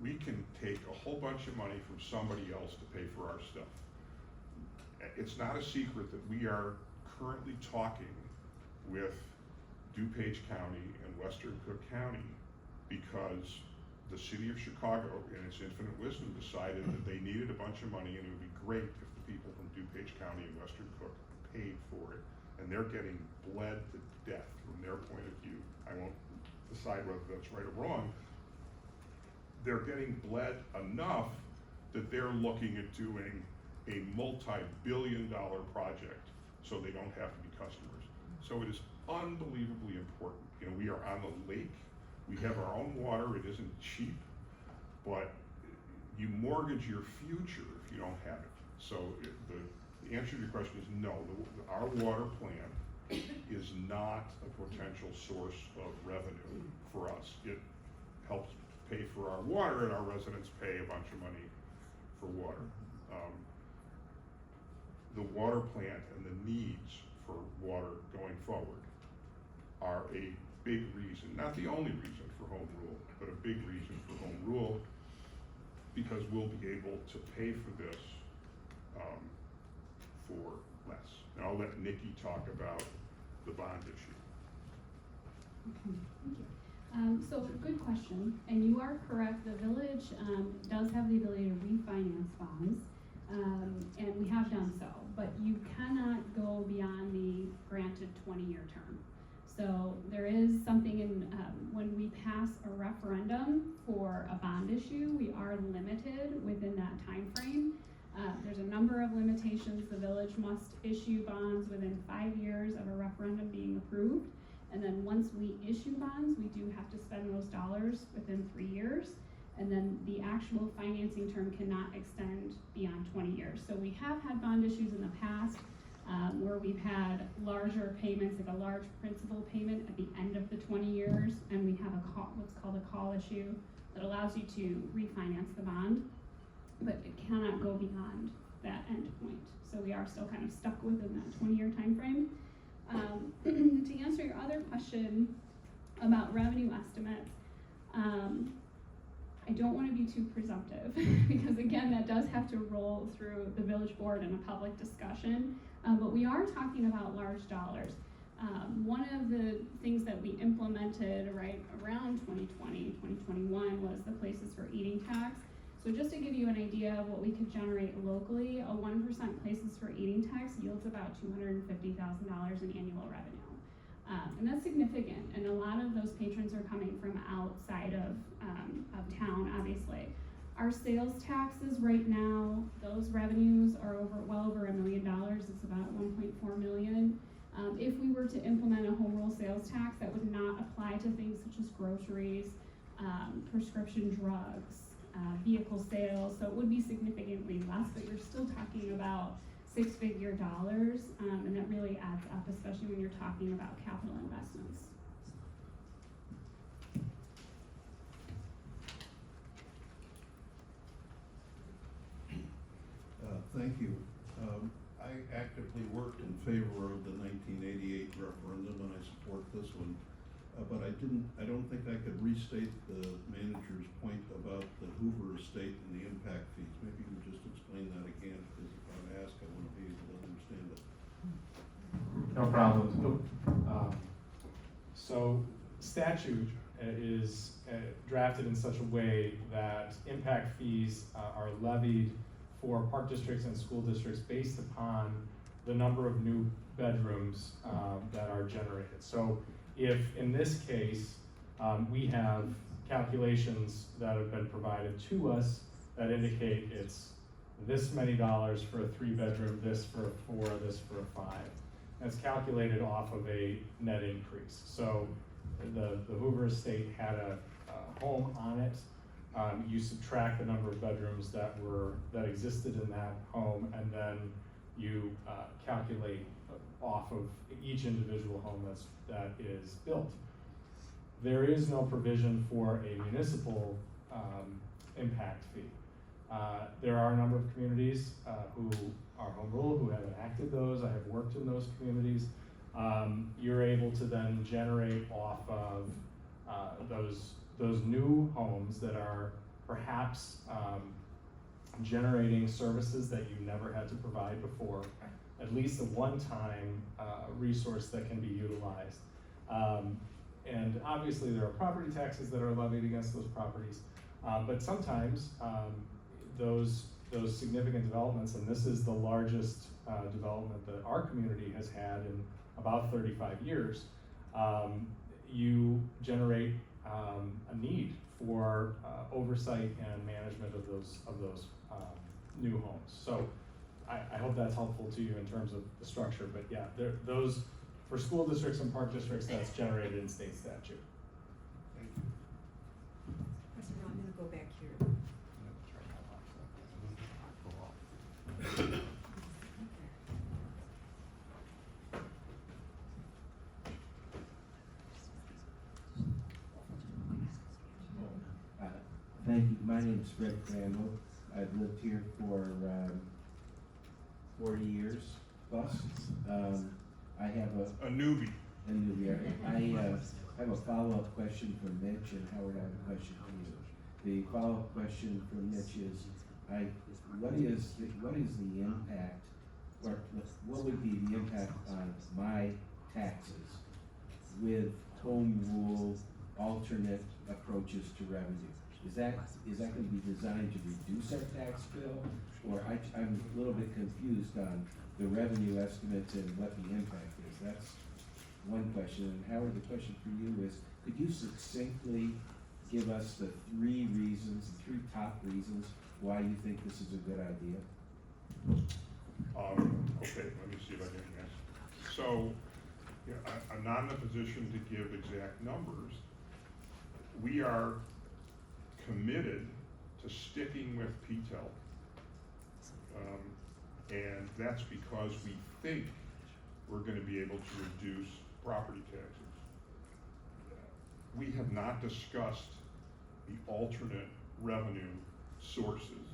we can take a whole bunch of money from somebody else to pay for our stuff. It's not a secret that we are currently talking with DuPage County and Western Cook County because the city of Chicago, in its infinite wisdom, decided that they needed a bunch of money and it would be great if the people from DuPage County and Western Cook paid for it. And they're getting bled to death from their point of view. I won't decide whether that's right or wrong. they're getting bled enough that they're looking at doing a multi-billion-dollar project so they don't have to be customers. So it is unbelievably important. You know, we are on the lake, we have our own water, it isn't cheap, but you mortgage your future if you don't have it. So the answer to your question is no, our water plant is not a potential source of revenue for us. It helps pay for our water, and our residents pay a bunch of money for water. The water plant and the needs for water going forward are a big reason, not the only reason for home rule, but a big reason for home rule, because we'll be able to pay for this for less. And I'll let Nikki talk about the bond issue. Okay, thank you. So good question, and you are correct, the village does have the ability to refinance bonds, and we have done so, but you cannot go beyond the granted 20-year term. So there is something in, when we pass a referendum for a bond issue, we are limited within that time frame. There's a number of limitations. The village must issue bonds within 5 years of a referendum being approved. And then once we issue bonds, we do have to spend those dollars within 3 years. And then the actual financing term cannot extend beyond 20 years. So we have had bond issues in the past where we've had larger payments, like a large principal payment at the end of the 20 years. And we have what's called a call issue that allows you to refinance the bond, but it cannot go beyond that end point. So we are still kind of stuck within that 20-year time frame. To answer your other question about revenue estimates, I don't want to be too presumptive because again, that does have to roll through the village board in a public discussion, but we are talking about large dollars. One of the things that we implemented right around 2020, 2021 was the Places for Eating tax. So just to give you an idea of what we could generate locally, a 1% Places for Eating tax yields about $250,000 in annual revenue. And that's significant, and a lot of those patrons are coming from outside of town, obviously. Our sales taxes right now, those revenues are well over $1 million. It's about 1.4 million. If we were to implement a home rule sales tax, that would not apply to things such as groceries, prescription drugs, vehicle sales, so it would be significantly less, but you're still talking about six-figure dollars, and that really adds up, especially when you're talking about capital investments. Thank you. I actively worked in favor of the 1988 referendum, and I support this one. But I don't think I could restate the manager's point about the Hoover estate and the impact fees. Maybe you could just explain that again, because if I ask, I want to be able to understand it. No problem. So statute is drafted in such a way that impact fees are levied for park districts and school districts based upon the number of new bedrooms that are generated. So if in this case, we have calculations that have been provided to us that indicate it's this many dollars for a 3-bedroom, this for a 4, this for a 5. That's calculated off of a net increase. So the Hoover estate had a home on it. You subtract the number of bedrooms that existed in that home, and then you calculate off of each individual home that is built. There is no provision for a municipal impact fee. There are a number of communities who are home rule, who have enacted those. I have worked in those communities. You're able to then generate off of those new homes that are perhaps generating services that you never had to provide before, at least a one-time resource that can be utilized. And obviously there are property taxes that are levied against those properties, but sometimes those significant developments, and this is the largest development that our community has had in about 35 years, you generate a need for oversight and management of those new homes. So I hope that's helpful to you in terms of the structure, but yeah, those, for school districts and park districts, that's generated in state statute. President, I'm gonna go back here. Thank you. My name is Fred Crandall. I've lived here for 40 years plus. I have A newbie. a new year. I have a follow-up question for Mitch, and Howard, I have a question for you. The follow-up question for Mitch is, what is the impact, or what would be the impact on my taxes with home rule alternate approaches to revenue? Is that gonna be designed to reduce our tax bill? Or I'm a little bit confused on the revenue estimates and what the impact is. That's one question. And Howard, the question for you is, could you succinctly give us the three top reasons why you think this is a good idea? Okay, let me see if I can answer. So, yeah, I'm not in a position to give exact numbers. We are committed to sticking with PTEL. And that's because we think we're gonna be able to reduce property taxes. We have not discussed the alternate revenue sources.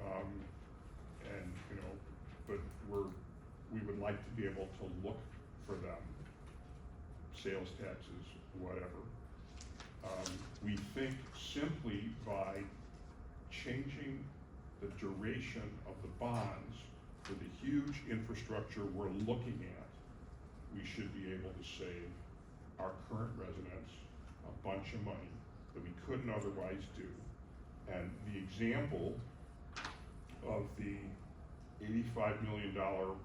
And, you know, but we would like to be able to look for them, sales taxes, whatever. We think simply by changing the duration of the bonds for the huge infrastructure we're looking at, we should be able to save our current residents a bunch of money that we couldn't otherwise do. And the example of the $85 million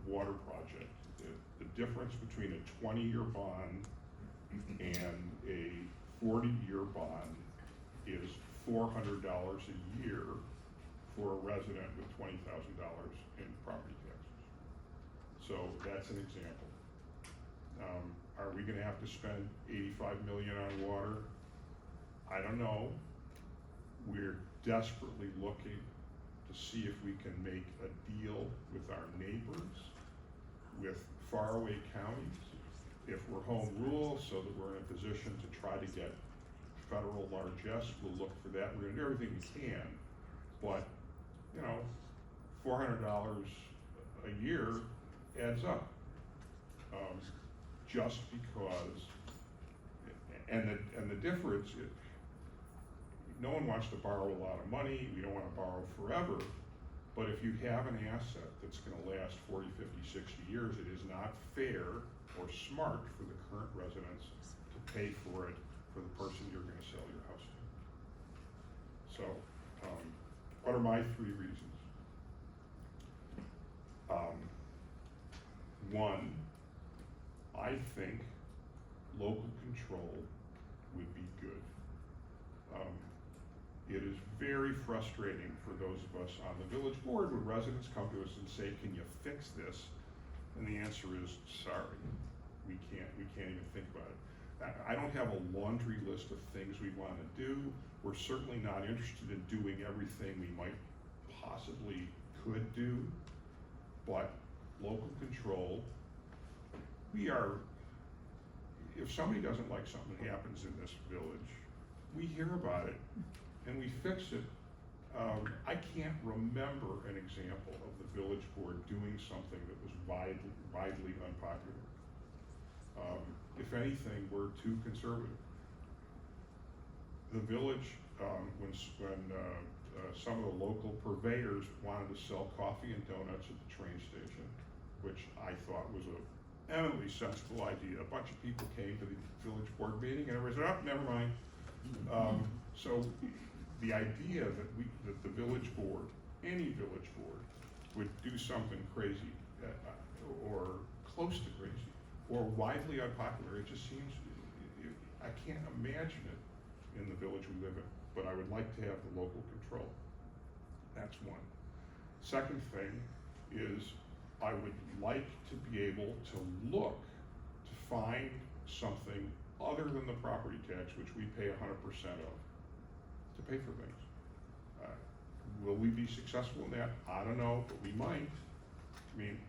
water project, the difference between a 20-year bond and a 40-year bond is $400 a year for a resident with $20,000 in property taxes. So that's an example. Are we gonna have to spend $85 million on water? I don't know. We're desperately looking to see if we can make a deal with our neighbors, with faraway counties, if we're home rule, so that we're in a position to try to get federal largesse. We'll look for that. We're gonna do everything we can, but you know, $400 a year adds up. Just because, and the difference, no one wants to borrow a lot of money. We don't want to borrow forever. But if you have an asset that's going to last 40, 50, 60 years, it is not fair or smart for the current residents to pay for it for the person you're going to sell your house to. So, what are my three reasons? One, I think local control would be good. It is very frustrating for those of us on the village board when residents come to us and say, can you fix this? And the answer is, sorry, we can't even think about it. I don't have a laundry list of things we want to do. We're certainly not interested in doing everything we might possibly could do, but local control, if somebody doesn't like something that happens in this village, we hear about it and we fix it. I can't remember an example of the village board doing something that was widely unpopular. If anything, we're too conservative. The village, when some of the local purveyors wanted to sell coffee and donuts at the train station, which I thought was an eminently sensible idea. A bunch of people came to the village board meeting and everybody said, oh, never mind. So the idea that the village board, any village board, would do something crazy or close to crazy or widely unpopular, it just seems, I can't imagine it in the village we live in, but I would like to have the local control. That's one. Second thing is I would like to be able to look to find something other than the property tax, which we pay 100% of, to pay for things. Will we be successful in that? I don't know, but we might. I mean,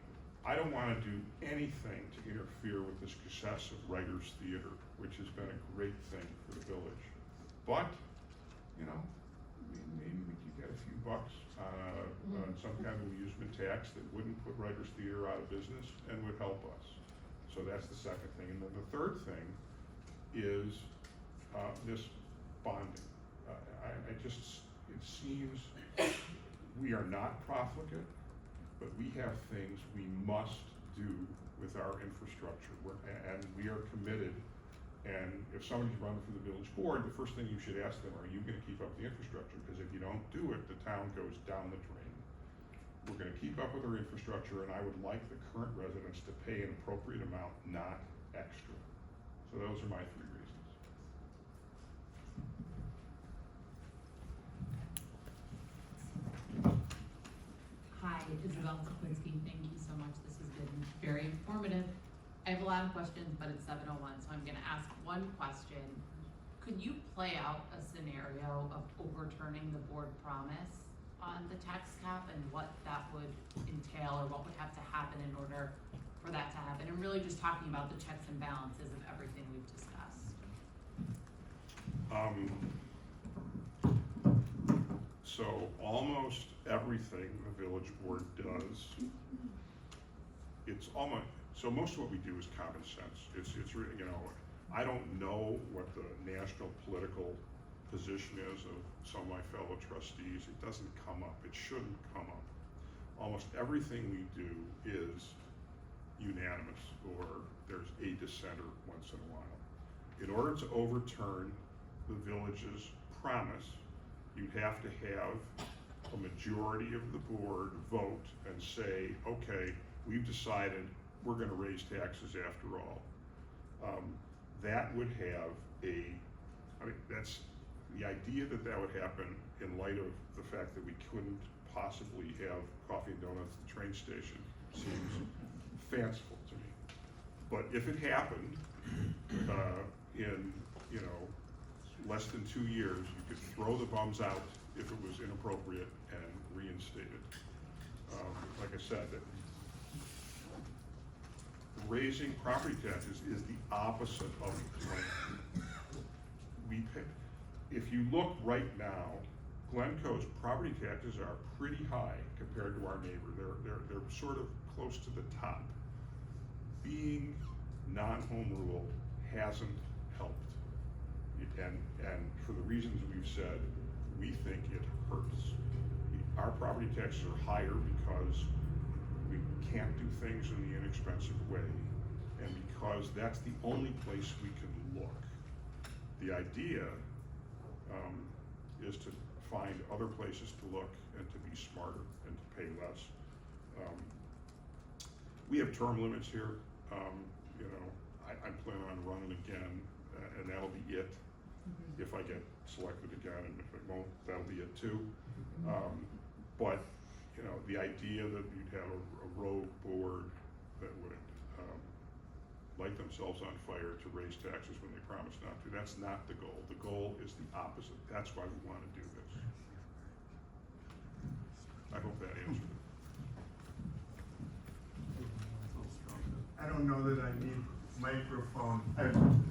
I don't want to do anything to interfere with the success of Writers Theater, which has been a great thing for the village. But, you know, maybe we could get a few bucks on some kind of amusement tax that wouldn't put Writers Theater out of business and would help us. So that's the second thing. And then the third thing is this bonding. It seems we are not profligate, but we have things we must do with our infrastructure, and we are committed. And if somebody's running for the village board, the first thing you should ask them, are you gonna keep up the infrastructure? Because if you don't do it, the town goes down the drain. We're gonna keep up with our infrastructure, and I would like the current residents to pay an appropriate amount, not extra. So those are my three reasons. Hi, Isabel Zaplinski. Thank you so much. This has been very informative. I have a lot of questions, but it's 7:01, so I'm gonna ask one question. Could you play out a scenario of overturning the board promise on the tax cap and what that would entail, or what would have to happen in order for that to happen? And really just talking about the checks and balances of everything we've discussed. So almost everything the village board does, it's almost, so most of what we do is common sense. It's really, you know, I don't know what the national political position is of some of my fellow trustees. It doesn't come up. It shouldn't come up. Almost everything we do is unanimous, or there's a dissenter once in a while. In order to overturn the village's promise, you'd have to have a majority of the board vote and say, okay, we've decided we're gonna raise taxes after all. That would have that's the idea that would happen in light of the fact that we couldn't possibly have coffee and donuts at the train station seems fanciful to me. But if it happened in, you know, less than 2 years, you could throw the bums out if it was inappropriate and reinstate it. Like I said, that raising property taxes is the opposite of the plan. We pay, if you look right now, Glencoe's property taxes are pretty high compared to our neighbor. They're sort of close to the top. Being non-home rule hasn't helped. And for the reasons we've said, we think it hurts. Our property taxes are higher because we can't do things in the inexpensive way, and because that's the only place we can look. The idea is to find other places to look and to be smarter and to pay less. We have term limits here. You know, I plan on running again, and that'll be it. If I get selected again, and if it won't, that'll be it too. But, you know, the idea that you'd have a rogue board that would light themselves on fire to raise taxes when they promise not to, that's not the goal. The goal is the opposite. That's why we want to do this. I hope that answered it. I don't know that I need microphone.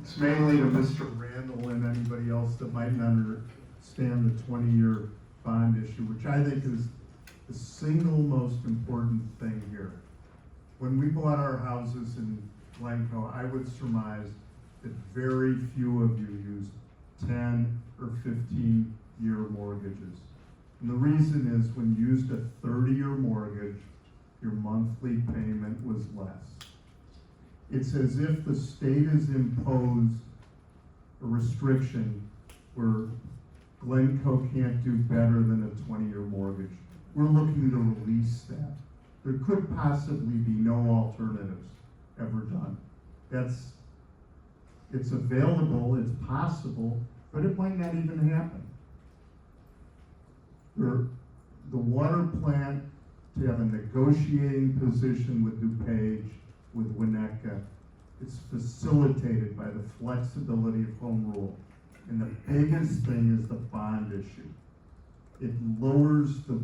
It's mainly to Mr. Randall and anybody else that might not understand the 20-year bond issue, which I think is the single most important thing here. When we bought our houses in Glencoe, I would surmise that very few of you used 10 or 15-year mortgages. And the reason is when you used a 30-year mortgage, your monthly payment was less. It's as if the state has imposed a restriction where Glencoe can't do better than a 20-year mortgage. We're looking to release that. There could possibly be no alternatives ever done. It's available, it's possible, but it might not even happen. The water plant to have a negotiating position with DuPage, with Winnetka, it's facilitated by the flexibility of home rule. And the biggest thing is the bond issue. It lowers the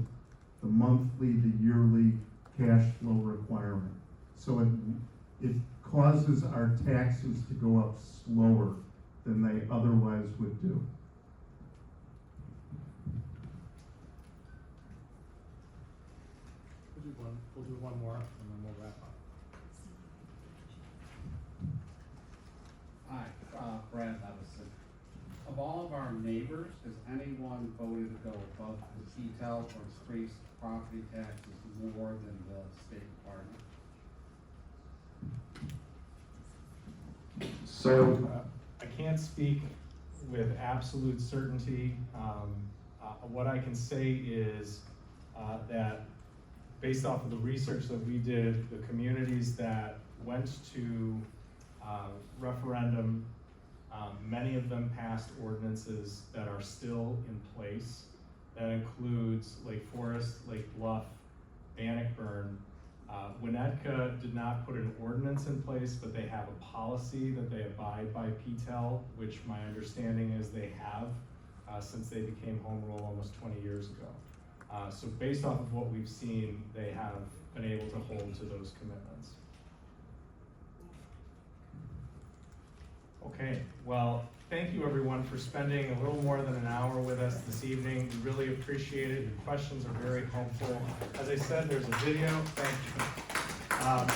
monthly, the yearly cash flow requirement. So it causes our taxes to go up slower than they otherwise would do. We'll do one more, and then we'll wrap up. Hi, Brad Levison. Of all of our neighbors, has anyone voted to go above the detail or increase property taxes more than the State Department? So, I can't speak with absolute certainty. What I can say is that based off of the research that we did, the communities that went to referendum, many of them passed ordinances that are still in place. That includes Lake Forest, Lake Bluff, Bannockburn. Winnetka did not put an ordinance in place, but they have a policy that they abide by PTEL, which my understanding is they have since they became home rule almost 20 years ago. So based off of what we've seen, they have been able to hold to those commitments. Okay, well, thank you everyone for spending a little more than an hour with us this evening. We really appreciate it. Your questions are very helpful. As I said, there's a video. Thank you.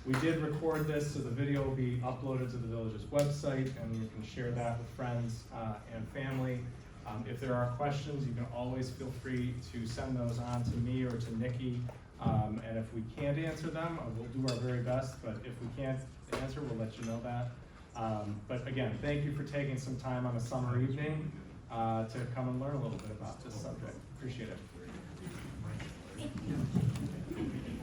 We did record this, so the video will be uploaded to the village's website, and you can share that with friends and family. If there are questions, you can always feel free to send those on to me or to Nikki. And if we can't answer them, we'll do our very best, but if we can't answer, we'll let you know that. But again, thank you for taking some time on a summer evening to come and learn a little bit about this subject. Appreciate it.